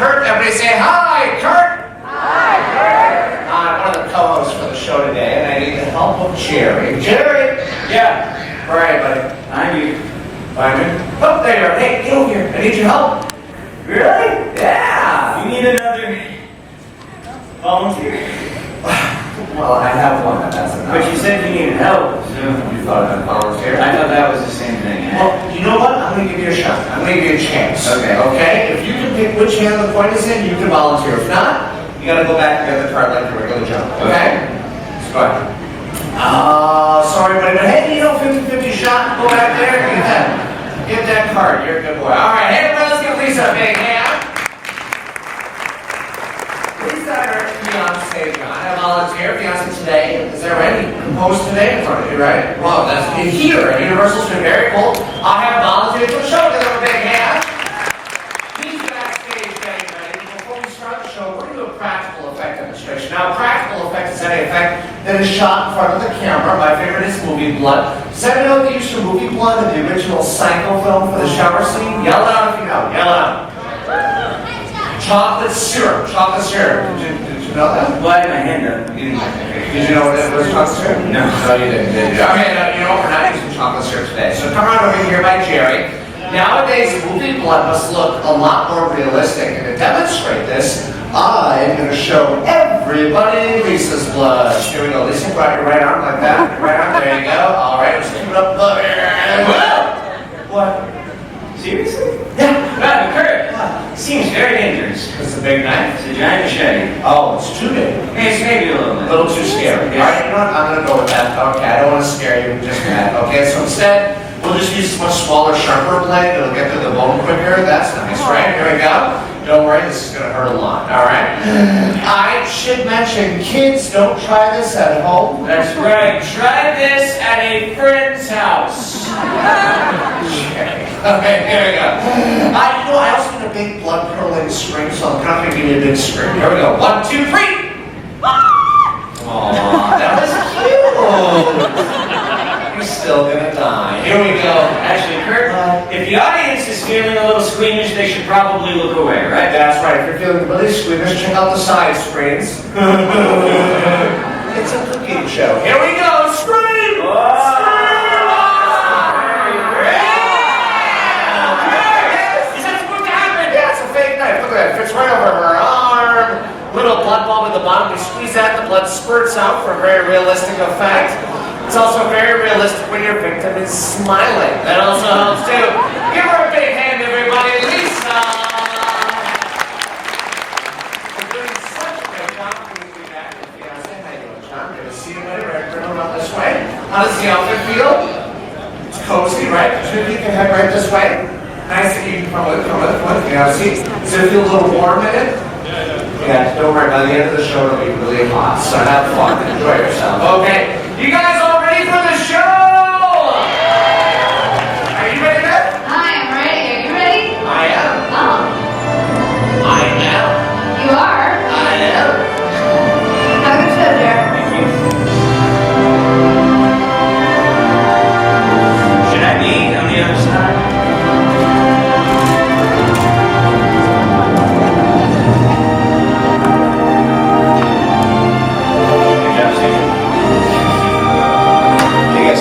Kurt. Everybody say hi, Kurt. Hi, Kurt. I'm one of the co-hosts for the show today, and I need the help of Jerry. Jerry. Yeah. All right, buddy. I need. Find me. Oh, there you are. Hey, get over here. I need your help. Really? Yeah. You need another volunteer. Well, I have one, and that's enough. But you said you needed help. So You thought I'd volunteer? I thought that was the same thing. Well, you know what? I'm going to give you a shot. I'm going to give you a chance. Okay. Okay? If you can pick which hand the point is in, you can volunteer. If not, you got to go back and get the card like your regular job. Okay? So go ahead. Sorry, buddy, but hey, you know, 50-50 shot. Go back there and get that. Get that card. You're a good boy. All right. Hey, everybody, let's give Lisa a big hand. Lisa, our fiance, John. I volunteer fiance today. Is that right? He composed today in front of you, right? Well, that's here at Universal Studios. Very cool. I have volunteered for the show. Give them a big hand. He's backstage getting ready. Before we start the show, we're going to do a practical effect demonstration. Now, a practical effect is any effect that is shot in front of the camera. My favorite is movie blood. Does anyone know they used to movie blood in the original Psycho film for the shower scene? Yell it out if you know. Yell it out. Chocolate syrup. Chocolate syrup. Did you know that? Well, I had my hand up. Did you know what it was chocolate syrup? No. No, you didn't, did you? Okay, no, you know what? We're not using chocolate syrup today. So come on over here by Jerry. Nowadays, movie blood must look a lot more realistic. And to demonstrate this, I'm going to show everybody Lisa's blood. Here we go. Lisa, brought your right arm like that. Your right arm, there you go. All right, let's keep it up. What? Seriously? Yeah. But Kurt, seems very dangerous. It's a big knife. It's a giant machete. Oh, it's too big. It's maybe a little A bit. little too scary. All right, you know what? I'm going to go with that. Okay, I don't want to scare you with just that. Okay, so instead, we'll just use a much smaller, sharper blade. It'll get to the bone quicker. That's nice, right? Here we go. Don't worry, this is going to hurt a lot. All right? I should mention, kids, don't try this at home. That's right. Try this at a friend's house. Okay, here we go. I also need a big blood curdling scream, so I'm not going to give you a big scream. Here we go. 1, 2, 3. Aww, that was cute. You're still going to die. Here we go. Actually, Kurt, if the audience is feeling a little squeamish, they should probably look away, right? That's right. If you're feeling really squeamish, check out the side screens. It's a cooking show. Here we go. Scream! Fits right over her arm. Little blood bulb at the bottom. We squeeze that, the blood spurts out for a very realistic effect. It's also very realistic when your victim is smiling. That also helps too. Give her a big hand, everybody. Lisa! You're doing such a great job. Please be back with fiance. How you doing, John? Good to see you, buddy. Right, turn around this way. How does the outfit feel? It's cozy, right? Should you head right this way? Nice that you can come with, you know, see, does it feel a little warm in it? Yeah, don't worry, by the end of the show it'll be really hot, so have fun, enjoy yourself. Okay, you guys all ready for the show? Are you ready, Beth? Hi, I'm ready. Are you ready? I am. Oh, I am. you are? I am. Have a good show, Jared. Thank you. Should I be on the other side?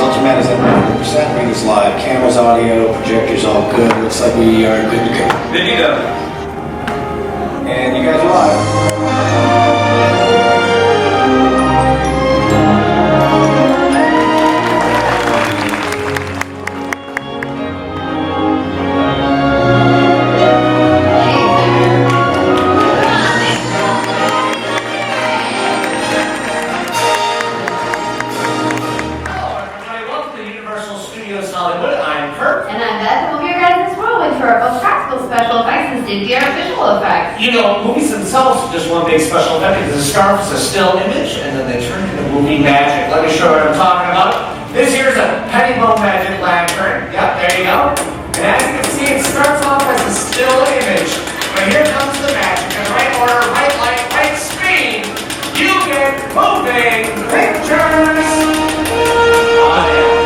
Ultraman is at 100%. Ring is live. Cameras, audio, projectors, all good. Looks like we are good to go. Good to go. And you guys are live. You know, movies themselves are just one big special effect because the scarf is a still image and then they turn into movie magic. Let me show you what I'm talking about. This here's a Pettibone magic lantern. Yep, there you go. And as you can see, it starts off as a still image. But here comes the magic. In the right order, right light, right speed, you get moving pictures. Oh, yeah.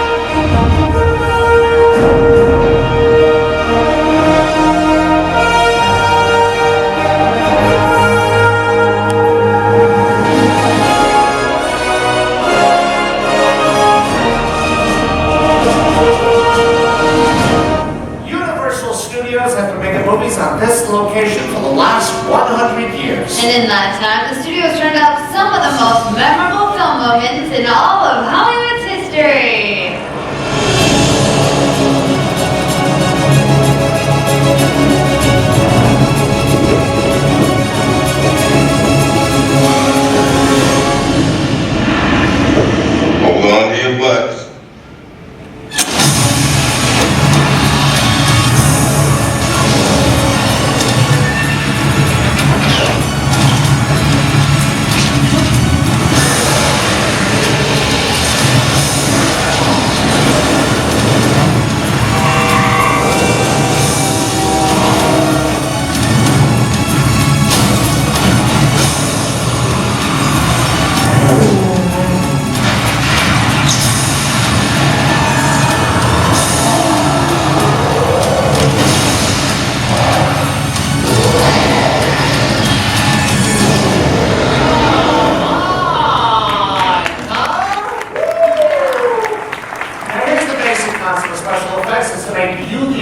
this location for the last 100 years. And in that time, the studios turned out some of the most memorable film moments in all of Hollywood's history. Hold on to your butts.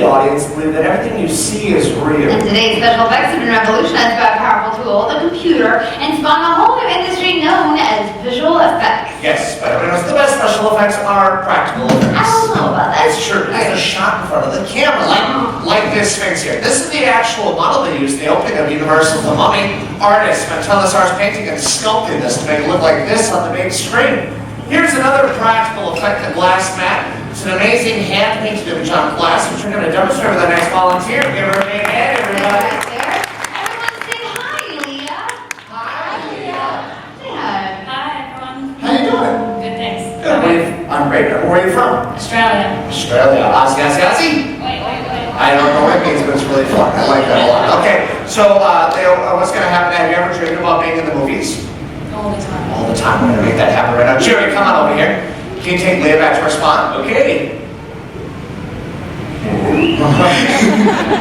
Audience believe that everything you see is real. And today's special effects have been revolutionized by a powerful tool, the computer, and spawned a whole new industry known as visual effects. Yes, but everyone knows the best special effects are practical effects. I don't know about that. It's true. It's a shot in front of the camera, like this Sphinx here. This is the actual model they used in the opening of Universal The Mummy. Artists spent countless hours painting and sculpting this to make it look like this on the big screen. Here's another practical effect, the glass mat. It's an amazing hand-painted image on glass, which we're going to demonstrate with our next volunteer. Give her a big hand, everybody. Right there. Everyone say hi, Leah. Hi, Leah. Say hi. Hi, everyone. How you doing? Good, thanks. Good. I'm great. Where are you from? Australia. Australia. Aussie, Aussie, Aussie. Wait. I don't know what it means, but it's really fun. I like that a lot. Okay, so Leo, what's going to happen? Have you ever dreamed about being in the movies? All the time. All the time. We're going to make that happen right now. Jerry, come on over here. Can you take Leah back to her spot? Okay.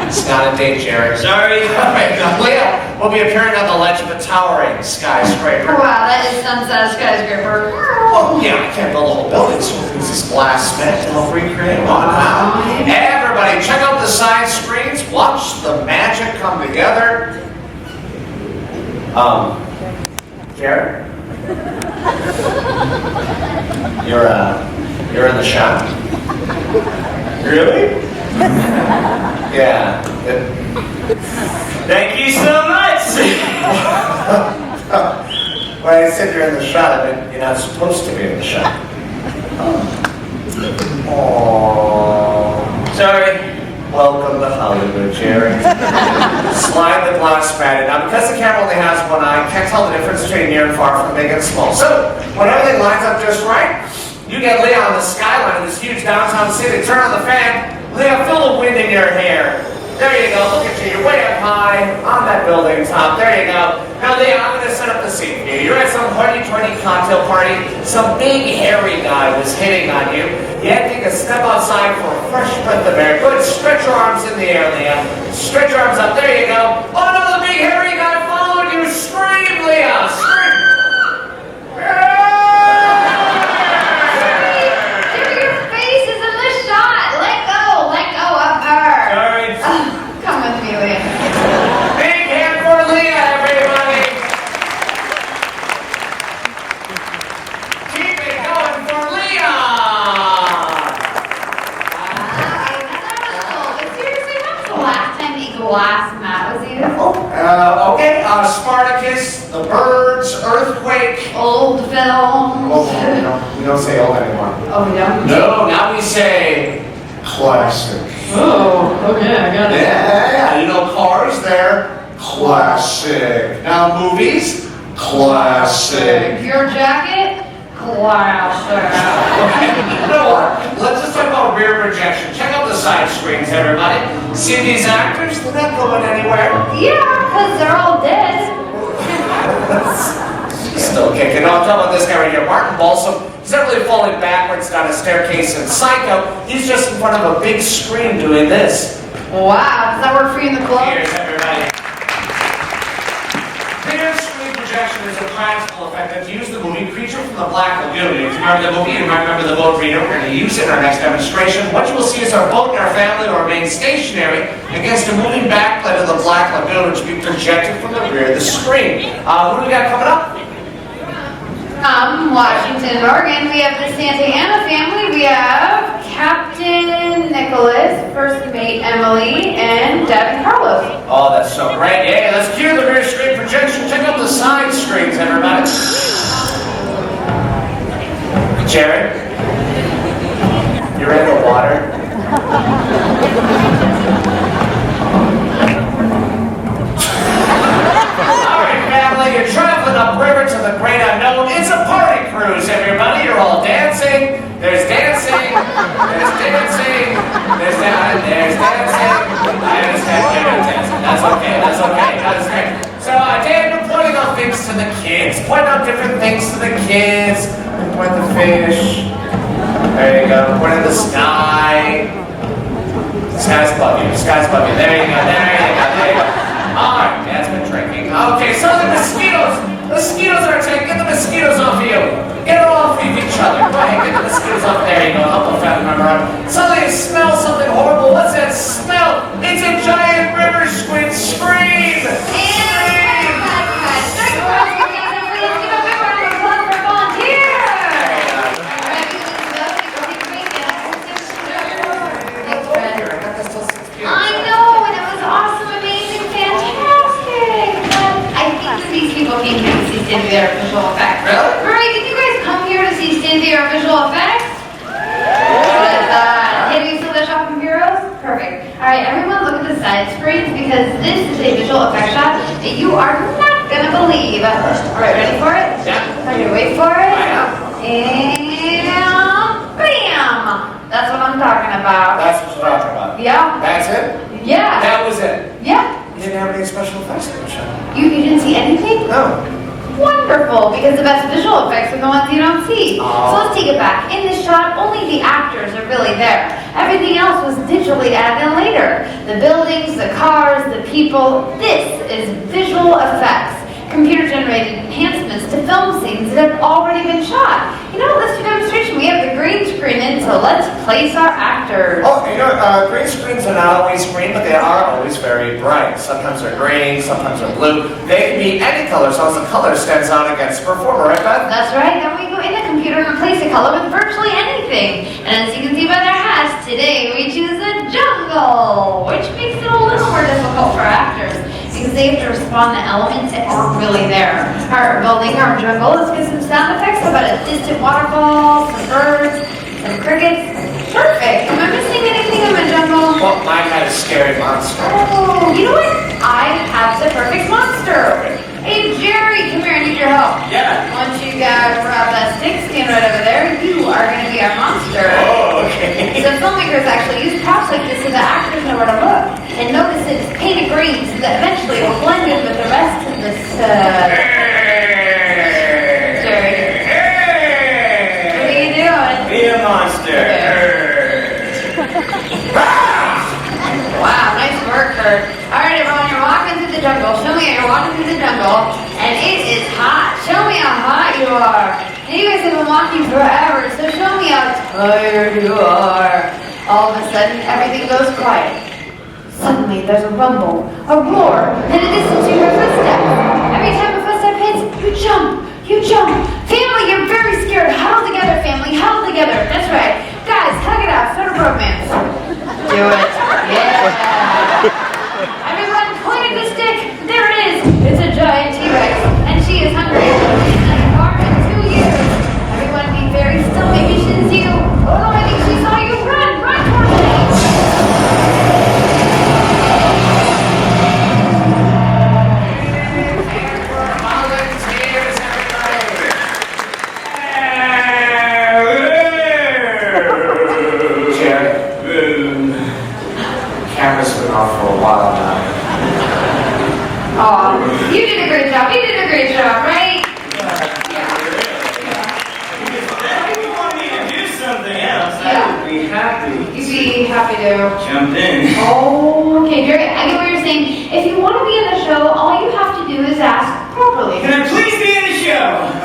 It's not a date, Jerry. Sorry. All right, now Leah will be appearing on the ledge of a towering skyscraper. Wow, that is Sunset Skyscraper. Well, yeah, I can't build a whole building, so we'll use this glass mat to help recreate it. On now. Everybody, check out the side screens. Watch the magic come together. Jared? You're in the shot. Really? Yeah. Thank you so much. When I said you're in the shot, I meant you're not supposed to be in the shot. Aww. Sorry. Welcome to Hollywood, Jerry. Slide the glass mat in. Now, because the camera only has one eye, I can't tell the difference between near and far from big and small. So, when everything lines up just right, you get Leah on the skyline of this huge downtown city. Turn on the fan. Leah, feel the wind in your hair. There you go. Look at you. You're way up high on that building top. There you go. Now, Leah, I'm going to set up the scene for you. You're at some hoity-toity cocktail party. Some big, hairy guy was hitting on you. You had to take a step outside for a fresh breath of air. Good. Stretch your arms in the air, Leah. Stretch your arms up. There you go. Oh, no, the big, hairy guy followed you. Scream, Leah. Scream. Your face is in the shot. Let go of her. Sorry. Come with me, Leah. Big hand for Leah, everybody. Keep it going for Leah. Seriously, when was the last time a glass mat was used? Okay, Spartacus, The Birds, Earthquake. Old films. Oh, we don't say old anymore. Oh, we don't? No, now we say classic. Oh, okay, I got Yeah, you know Cars, they're classic. Now movies, classic. Your jacket? Classic. Okay, you know what? Let's just talk about rear projection. Check out the side screens, everybody. See these actors? They're not going anywhere. Yeah, because they're all dead. Still kicking. No, I'm talking about this guy right here, Martin Balsam. He's not really falling backwards down a staircase in Psycho. He's just in front of a big screen doing this. Wow, does that work for you in the club? Here's everybody. Rear screen projection is a practical special effect that's used in the movie Creature from the Black Lagoon. If you remember the movie, you might remember the boat reader. We're going to use it in our next demonstration. What you will see is our boat and our family will remain stationary against a moving backplate of the Black Lagoon, which will be projected from the rear of the screen. Who do we got coming up? Washington, Oregon, we have the Santa Ana family. We have Captain Nicholas, First Mate Emily, and Deb and Carlos. Oh, that's so great. Yeah, let's cue the rear screen projection. Check out the side screens, everybody. Jared, you're in the water. All right, family, you're traveling upriver to the great unknown. It's a party cruise, everybody. You're all dancing. There's dancing. There's dancing. There's dancing. I understand you're not dancing. That's okay. That's okay. That's great. So, Dan, you're pointing out things to the kids. Point out different things to the kids. Point the fish. There you go. Point at the sky. Sky's above you. Sky's above you. There you go. There you go. There you go. All right. Dad's been drinking. Okay. So the mosquitoes. Mosquitoes are taking. Get the mosquitoes off of you. Get it off of each other. Go ahead. Get the mosquitoes off. There you go. Help a family member out. Suddenly you smell something horrible. What's that smell? It's a giant river squid. Scream. Came here to see state-of-the-art visual effects. Really? Right, did you guys come here to see state-of-the-art visual effects? Hitting some of the shopping bureaus? Perfect. Alright, everyone look at the side screens because this is a visual effect shot that you are not gonna believe. Alright, ready for it? Yeah. Okay, wait for it. I am. And bam! That's what I'm talking about. That's what you're talking about. Yeah. That's it? Yeah. That was it. Yeah. You didn't have any special effects in the show? You didn't see anything? No. Wonderful, because the best visual effects are the ones you don't see. So let's take it back. In this shot, only the actors are really there. Everything else was digitally added in later. The buildings, the cars, the people. This is visual effects. Computer-generated enhancements to film scenes that have already been shot. You know, let's do a demonstration. We have the green screen in, so let's place our actors. Oh, you know, green screens are not always green, but they are always very bright. Sometimes they're green, sometimes they're blue. They can be any color, as long as the color stands out against the performer, right, Beth? That's right. Then we go in the computer and replace a color with virtually anything. And as you can see by their hats, today we choose the jungle, which makes it a little more difficult for actors because they have to respond to elements that aren't really there. Our building, our jungle, let's get some sound effects. How about a distant waterfall, some birds, some crickets? Perfect. Am I missing anything in my jungle? Well, mine had a scary monster. Oh, you know what? I have the perfect monster. Hey, Jerry, come here. I need your help. Yeah. Once you grab that stick, stand right over there. You are going to be our monster. Oh, okay. So filmmakers actually use props like this so the actors know where to look. And notice it's painted green so that eventually it will blend in with the rest of this, Jerry. What are you doing? Be a monster. Wow, nice work, Kurt. All right, everyone, you're walking through the jungle. Show me how you're walking through the jungle, and it is hot. Show me how hot you are. And you guys have been walking forever, so show me how tired you are. All of a sudden, everything goes quiet. Suddenly, there's a rumble, a roar, and a distance you hear footsteps. Every time a footstep hits, you jump. You jump. Family, you're very scared. Huddle together, family. Huddle together. That's right. Guys, hug it out. Start a romance. Do it. Yeah. Everyone, point at the stick. There it is. It's a giant T-Rex, and she is hungry. She's been in the farm in 2 years. Everyone, be very still. Maybe she didn't see you. Oh no, I think she saw you. Run, run towards me. Camera's been off for a while now. Aw, you did a great job. You did a great job, right? If you want me to do something else, I would be happy. You'd be happy to. Jump in. Oh, okay, Jerry, I get what you're saying. If you want to be in the show, all you have to do is ask properly. Can I please be in the show?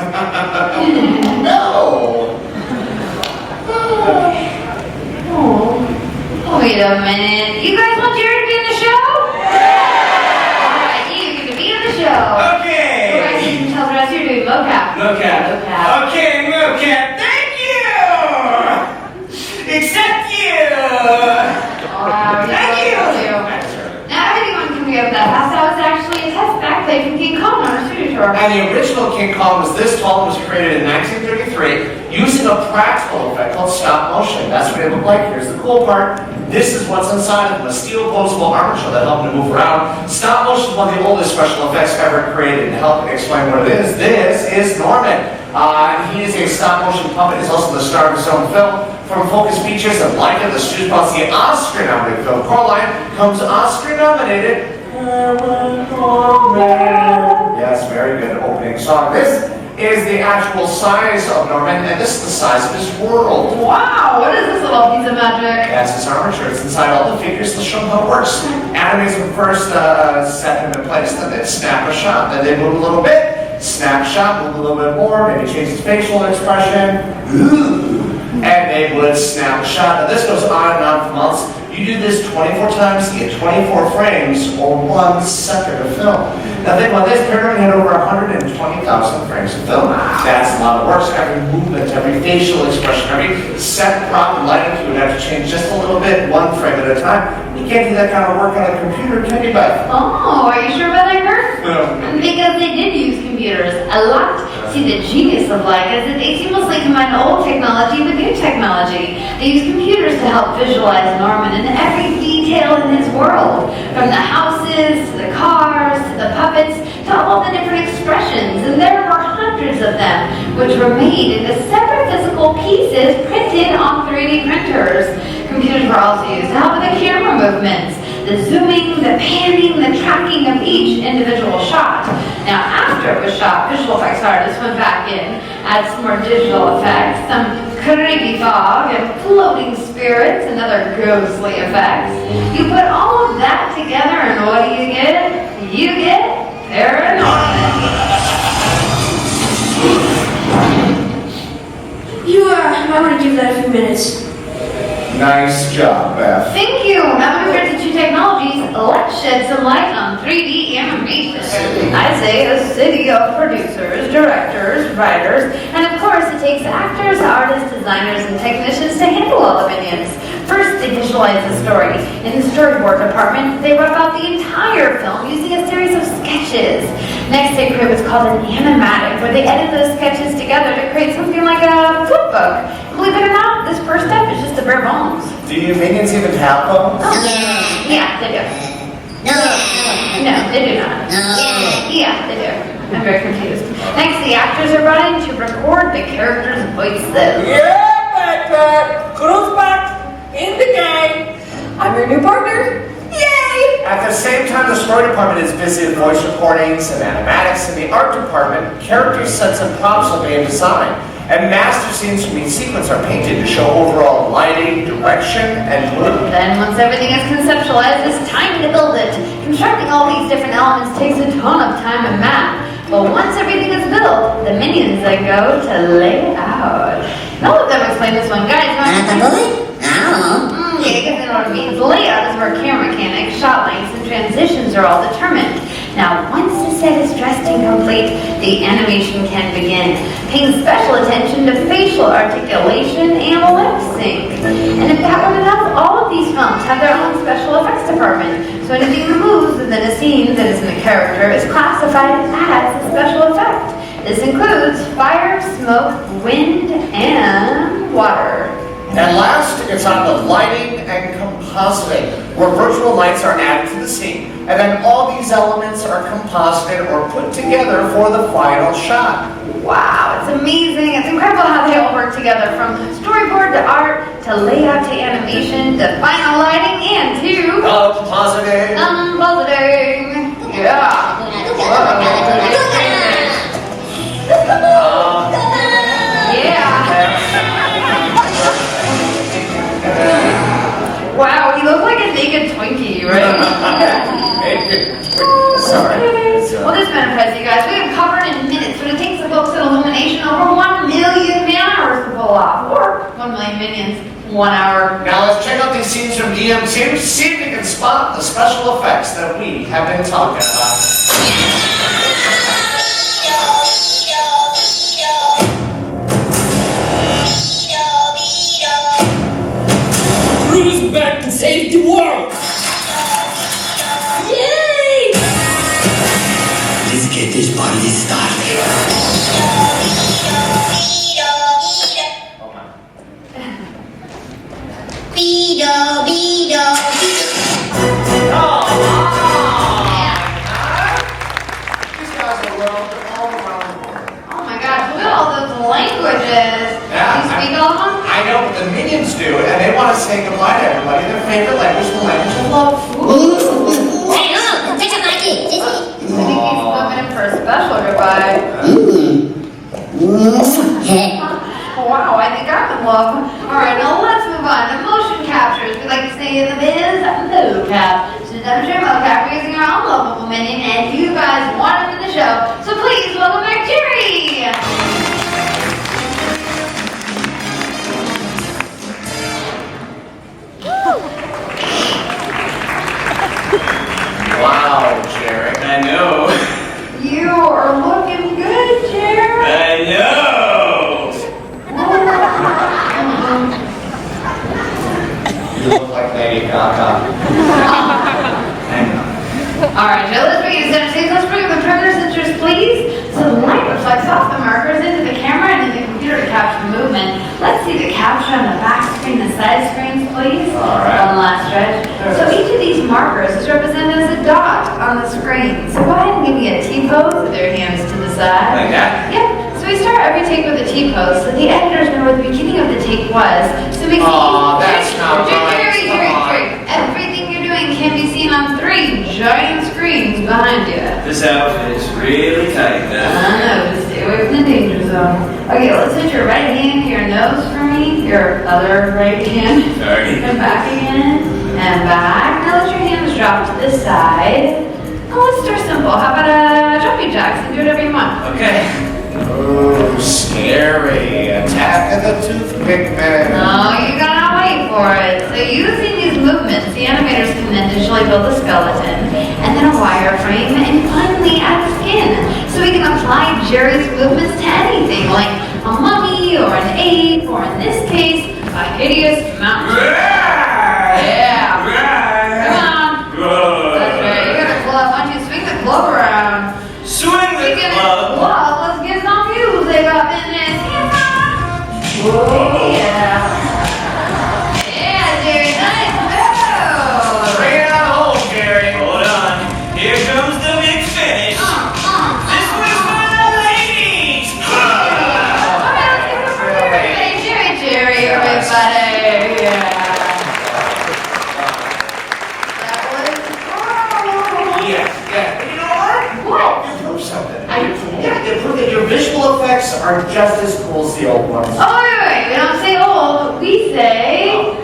a minute. You guys want Jared to be in the show? Alright, you can be in the show. Okay. You guys can tell the rest you're doing mocap. Mocap. Mocap. Okay, mocap. Thank you. Except you. Wow, Thank you. Now everyone can be of that. That was actually a test backplay from King Kong on our studio tour. And the original King Kong was this tall and was created in 1933 using a practical effect called stop motion. That's what it looked like. Here's the cool part. This is what's inside of him, a steel posable armature that helped him to move around. Stop motion is one of the oldest special effects ever created. To help explain what it is, this is Norman. He is a stop motion puppet. He's also the star of his own film. From Focus Features and Leica, the studio's about to see an Oscar-nominated film. Coraline comes Oscar-nominated. Yes, very good opening song. This is the actual size of Norman, and this is the size of his world. Wow, what is this little piece of magic? That's his armature. It's inside all the figures. Let's show them how it works. Animates them first, set them in place, then they snap a shot. Then they move a little bit, snap shot, move a little bit more, maybe change his facial expression. Ooh. And they would snap a shot. Now this goes on and on for months. You do this 24 times, you get 24 frames or 1 second of film. Now think about this, Paramount had over 120,000 frames of film. That's a lot of work. So every movement, every facial expression, every set prop and lighting, you would have to change just a little bit, 1 frame at a time. You can't do that kind of work on a computer, can you, Beth? Oh, are you sure about that, Kurt? No. Because they did use computers a lot. See, the genius of Leica is that they seamlessly combine old technology with new technology. They use computers to help visualize Norman in every detail in his world, from the houses, to the cars, to the puppets, to all the different expressions. And there were hundreds of them, which were made into separate physical pieces printed on 3D printers. Computers were also used to help with the camera movements, the zooming, the panning, the tracking of each individual shot. Now, after it was shot, visual effects artists went back in, added some more digital effects, some creepy fog and floating spirits and other ghostly effects. You put all of that together and what do you get? You get Paranorman. I want to give that a few minutes. Nice job, Beth. Thank you. Now that we've heard the two technologies, let's shed some light on 3D animation. I say a city of producers, directors, writers, and of course it takes actors, artists, designers, and technicians to handle all the minions. First, they visualize the story. In the storyboard department, they rough out the entire film using a series of sketches. Next, they create what's called an animatic, where they edit those sketches together to create something like a flip book. Believe it or not, this first step is just the bare bones. Do you minions even have phones? Oh, yeah, they do. No, they do not. Yeah, they do. I'm very confused. Next, the actors are brought in to record the characters' voices. Yeah, Pat. Cruz back in the game. I'm your new partner. Yay! At the same time, the story department is busy with voice recordings and animatics. In the art department, character sets and props are being designed. And master scenes from each sequence are painted to show overall lighting, direction, and mood. Then, once everything is conceptualized, it's time to build it. Constructing all these different elements takes a ton of time and math. But once everything is built, the minions then go to lay it out. Now let them explain this one. Guys, yeah, I guess I know what it means. Layout is where camera mechanics, shot lengths, and transitions are all determined. Now, once the set is dressed and complete, the animation can begin, paying special attention to facial articulation and lip sync. And if that weren't enough, all of these films have their own special effects department. So anything that moves within a scene that isn't a character is classified as a special effect. This includes fire, smoke, wind, and water. And last, it's on the lighting and compositing, where virtual lights are added to the scene. And then all these elements are composited or put together for the final shot. Wow, it's amazing. It's incredible how they all work together, from storyboard to art, to layout to animation, to final lighting, and to Compositing. compositing. Yeah. Wow, he looked like a naked Twinkie, right? Sorry. Well, this has been impressive, you guys. We have covered in minutes what it takes to focus on illumination over 1 million man hours to pull off, or 1 million minions. 1 hour. Now let's check out these scenes from EM2, see if we can spot the special effects that we have been talking about. Who's back to save the world? Yay! Let's get this party started. These guys are all around the world. Oh my gosh, look at all those languages. Yeah, Do you speak all of them? I know, but the minions do, and they want to say goodbye to everybody. Their favorite language, the language of love. I think he's moving in for a special goodbye. Wow, I think I'm in love. Alright, now let's move on to motion captures. We like to say in the biz, mocap. So demonstrate mocap, we're using our own lovable minion, and you guys want him in the show. So please welcome back Jerry! Wow, Jerry. I know. You are looking good, Jerry! I know. You look like Lady Gaga. Alright, now let's begin center stage. Let's bring up the perimeter sensors, please. So the light reflects off the markers into the camera and into the computer to capture movement. Let's see the capture on the back screen, the side screens, please. Alright. One last stretch. So each of these markers is represented as a dot on the screen. So go ahead and give me a T-pose with your hands to the side. Like that? Yep. So we start every take with a T-pose, so the editors know where the beginning of the take was. So it makes it Aw, that's not right. Jerry. Everything you're doing can be seen on 3 giant screens behind you. This outfit is really tight, I though. know, just stay away from the danger zone. Okay, let's hit your right hand to your nose for me, your other right hand. Sorry. And back again, and back. Now let your hands drop to this side. Now let's start simple. How about jumping jacks and do whatever you want. Okay. Oh, scary. Attack of the toothpick man. No, you gotta wait for it. So using these movements, the animators can then digitally build a skeleton, and then a wireframe, and finally add skin. So we can apply Jerry's movements to anything, like a mummy, or an ape, or in this case, a hideous mountain. Yeah. Come on. That's right. You got a glove. Why don't you swing the glove around? Swing the Speaking of glove. glove, let's get some music up in this. Oh, yeah. Yeah, Jerry, nice move. Bring it on home, Jerry. Hold on. Here comes the big finish. This one's for the ladies. All right, let's give it up for Jerry. Jerry, everybody. Yeah. That was cool. Yeah. You know what? What? You proved something. You proved that your visual effects are just as cool as the old ones. Oh, wait. We don't say old. We say...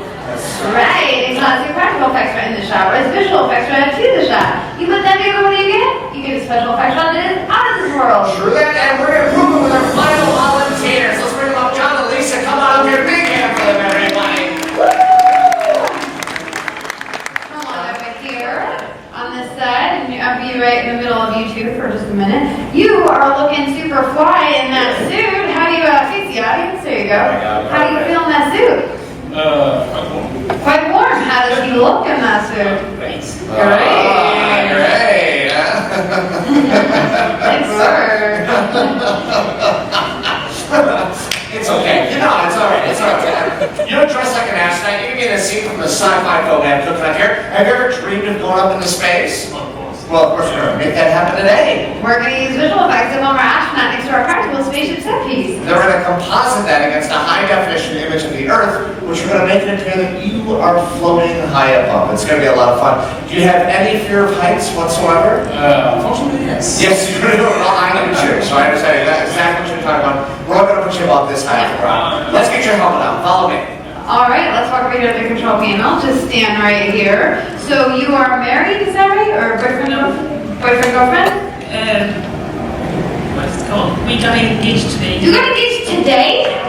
Right, classic practical effects right in the shot, whereas visual effects right to the shot. You put them together, what do you get? You get a special effect shot that is out of this world. True that, and we're going to prove it with our final volunteers. Let's bring them up. John and Lisa, come on up here. Big hand for them, everybody. Come on over here on this side, and I'll be right in the middle of you two for just a minute. You are looking super fly in that suit. How do you face the audience? There you go. How do you feel in that suit? Quite warm. How does he look in that suit? Thanks. Great. Thanks, sir. It's okay. You know, it's all right. It's all right. You don't dress like an astronaut. You can be in a scene from the sci-fi film I'm looking at here. Have you ever dreamed of going up into space? Well, of course, we're going to make that happen today. We're going to use visual effects of our astronaut next to our practical spaceship set piece. They're going to composite that against a high-definition image of the Earth, which are going to make it appear that you are floating high above. It's going to be a lot of fun. Do you have any fear of heights whatsoever? Unfortunately, yes. Yes, you do. Well, I know you, so I understand that's exactly what you're talking about. We're all going to put you about this high off the ground. Let's get your helmet on. Follow me. All right, let's walk over here to the control panel. Just stand right here. So you are married, is that right? Or boyfriend, girlfriend? Come on, we got engaged today. You got engaged today?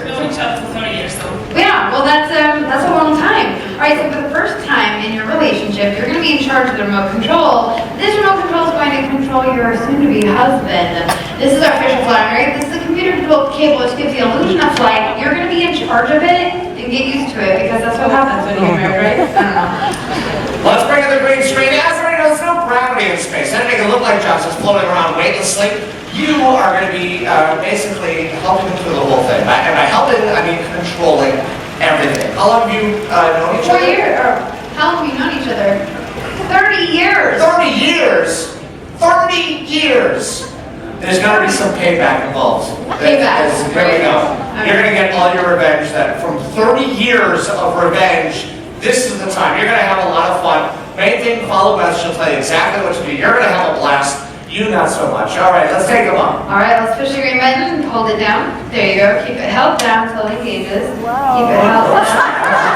known each other for 30 years, so. Yeah, well, that's a long time. All right, so for the first time in your relationship, you're going to be in charge of the remote control. This remote control is going to control your soon-to-be husband. This is our official flight, right? This is the computer-controlled cable, which gives the illusion of flight. You're going to be in charge of it and get used to it, because that's what happens when you get married, right? I don't know. Let's bring in the green screen. As everybody knows, there's no gravity in space. That make it look like Johnson's floating around weightlessly. You are going to be basically helping him through the whole thing. And by helping, I mean controlling everything. How long have you known each 4 other? years, or how long have you known each other? 30 years. 30 years! 30 years! There's got to be some payback involved. Payback. There we go. You're going to get all your revenge then. From 30 years of revenge, this is the time. You're going to have a lot of fun. Main thing, follow Beth. She'll tell you exactly what to do. You're going to have a blast. You not so much. All right, let's take them up. All right, let's push the green button and hold it down. There you go. Keep it held down until it engages. Keep it held down.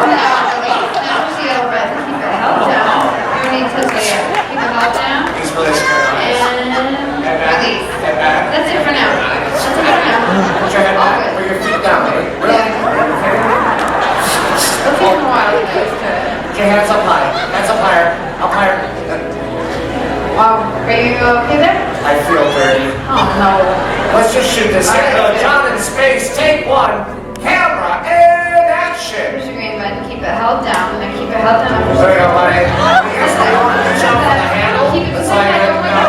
Now release. Now push the other button. Keep it held down. You don't need to say it. Keep it held down. He's really scared. And release. Head back. That's it for now. That's it for now. Put your head back. Put your feet down, baby. Really? It'll take a while to get used to it. Put your hands up high. Hands up higher. Up higher. Wow, are you okay there? I feel dirty. Oh no. Let's just shoot this. Here we go. John in space. Take one. Camera and action. Push the green button. Keep it held down. And then keep it held down. There we go, buddy. Here's the one. Jump on the handle. Keep it That's all you have to know.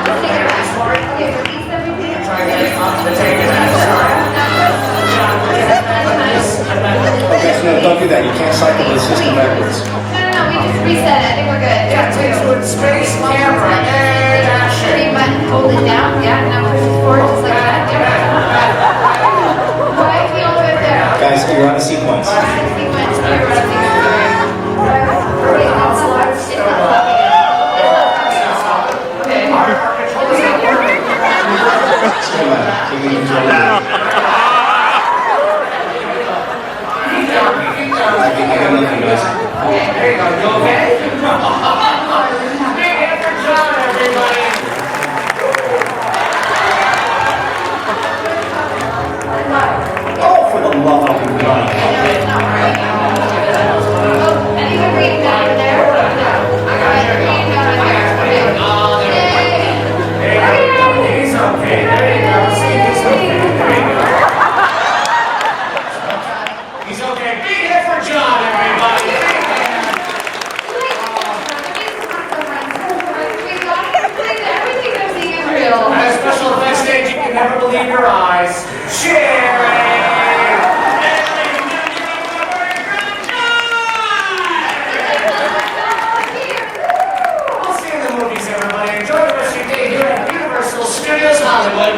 Okay, release everything. Try and get it up to take it out. John, put your head back like this. Head back. Okay, so no, don't do that. You can't cycle the system backwards. No, we just reset it. I think we're good. Yeah, take two in space. Camera and action. Green button, hold it down. Yeah, now push it forward just like that. Why are we all good there? Guys, you're on a sequence. We're out of sequence. We're out of sequence. Okay, it's not stopping. It's not stopping. Okay. Stand by. Take the control down. I got nothing, guys. There you go. You okay? Big hand for John, everybody. Oh, for the love of God. It's not right. Oh, and even green down there. I got it. Green down there. Oh, there you go. He's okay. There you go. See, he's okay. There you go. He's okay. Big hand for John, everybody. Big hand. At a special effects stage, you can never believe your eyes. Cheering! We'll see you in the movies, everybody. Enjoy the rest of your day here at Universal Studios Hollywood.